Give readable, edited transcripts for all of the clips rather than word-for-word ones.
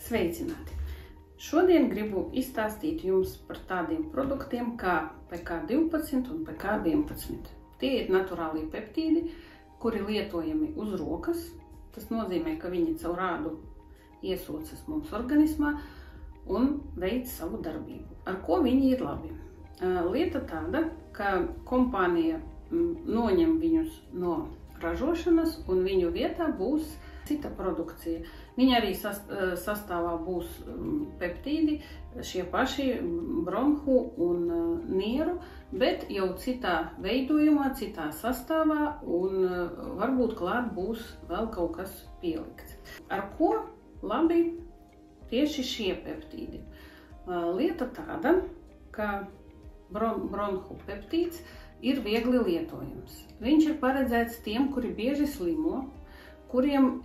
Sveicināti! Šodien gribu izstāstīt jums par tādiem produktiem kā PK12 un PK11. Tie ir naturālie peptīdi, kuri lietojami uz rokas. Tas nozīmē, ka viņi caur ādu iesūcas mums organismā un veic savu darbību. Ar ko viņi ir labi? Lieta tāda, ka kompānija noņem viņus no ražošanas un viņu vietā būs cita produkcija. Viņa arī sastāvā būs peptīdi, šie paši bronhu un nieru, bet jau citā veidojumā, citā sastāvā un varbūt klāt būs vēl kaut kas pielikts. Ar ko labi tieši šie peptīdi? Lieta tāda, ka bronhu peptīds ir viegli lietojams. Viņš ir paredzēts tiem, kuri bieži slimo, kuriem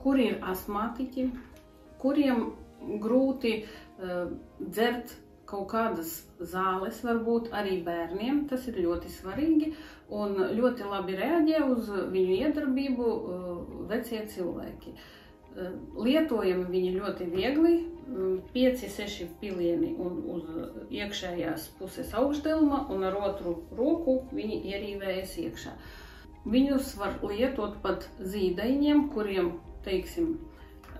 kuri ir asmātiķi, kuriem grūti dzert kaut kādas zāles, varbūt arī bērniem, tas ir ļoti svarīgi un ļoti labi reaģē uz viņu iedarbību vecie cilvēki. Lietojami viņi ļoti viegli, 5-6 pilieni un uz iekšējās puses augšdelma un ar otru roku viņi ierīvējas iekšā. Viņus var lietot pat zīdaiņiem, kuriem, teiksim,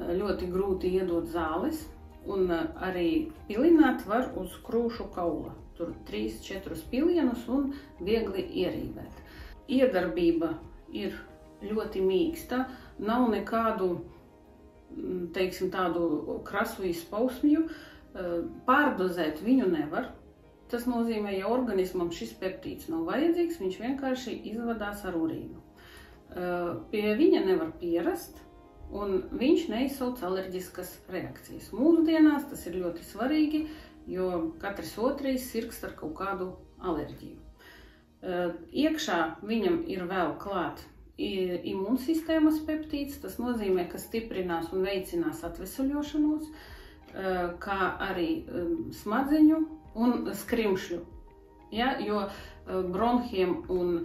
ļoti grūti iedot zāles, un arī pilināt var uz krūšu kaula. Tur 3-4 pilienus un viegli ierīvēt. Iedarbība ir ļoti mīksta, nav nekādu, teiksim, tādu krasu izpausmju, pārdozēt viņu nevar. Tas nozīmē, ja organismam šis peptīds nav vajadzīgs, viņš vienkārši izvadās ar urīnu. Pie viņa nevar pierast, un viņš neizsauc alerģiskas reakcijas. Mūsdienās tas ir ļoti svarīgi, jo katrs otrais sirgst ar kaut kādu alerģiju. Iekšā viņam ir vēl klāt imūnsistēmas peptīds, tas nozīmē, ka stiprinās un veicinās atvesaļošanos, kā arī smadzeņu un skrimšļu, ja, jo bronhiem un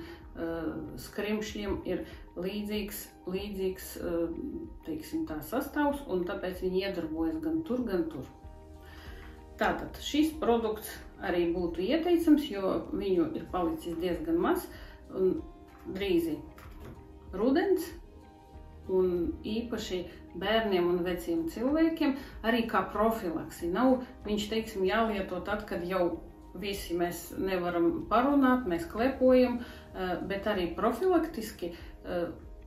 skrimšļiem ir līdzīgs teiksim, tā sastāvs, un tāpēc viņi iedarbojas gan tur, gan tur. Tātad šis produkts arī būtu ieteicams, jo viņu ir palicis diezgan maz, un drīzi rudens, un īpaši bērniem un veciem cilvēkiem, arī kā profilaksi. Nav viņš, teiksim, jālieto tad, kad jau visi mēs nevaram parunāt, mēs klepojam, bet arī profilaktiski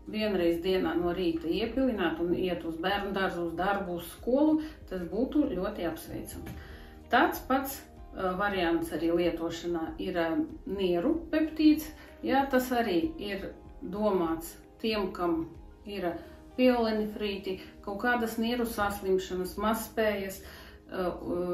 vienreiz dienā no rīta iepilināt un iet uz bērnu dārzu, uz darbu, uz skolu, tas būtu ļoti apsveicams. Tāds pats variants arī lietošanā ir nieru peptīds. Jā, tas arī ir domāts tiem, kam ir pielenifrīti, kaut kādas nieru saslimšanas, mazspējas.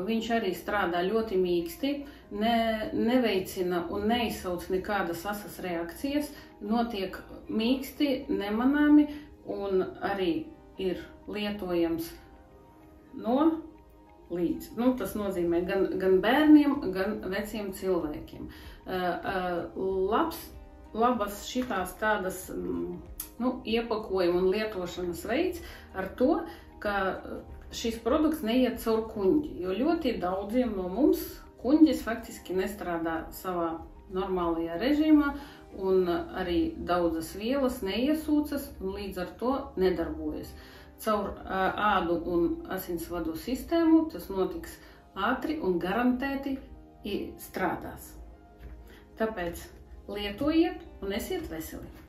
Viņš arī strādā ļoti mīksti, neveicina un neizsauc nekādas asas reakcijas, notiek mīksti, nemanāmi un arī ir lietojams no līdz. Tas nozīmē gan bērniem, gan veciem cilvēkiem. Labas šitās tādas iepakojuma un lietošanas veids ar to, ka šis produkts neiet caur kuņģi, jo ļoti daudziem no mums kuņģis faktiski nestrādā savā normālajā režīmā un arī daudzas vielas neiesūcas un līdz ar to nedarbojas. Caur ādu un asinsvadu sistēmu tas notiks ātri un garantēti strādās. Tāpēc lietojiet un esiet veseli!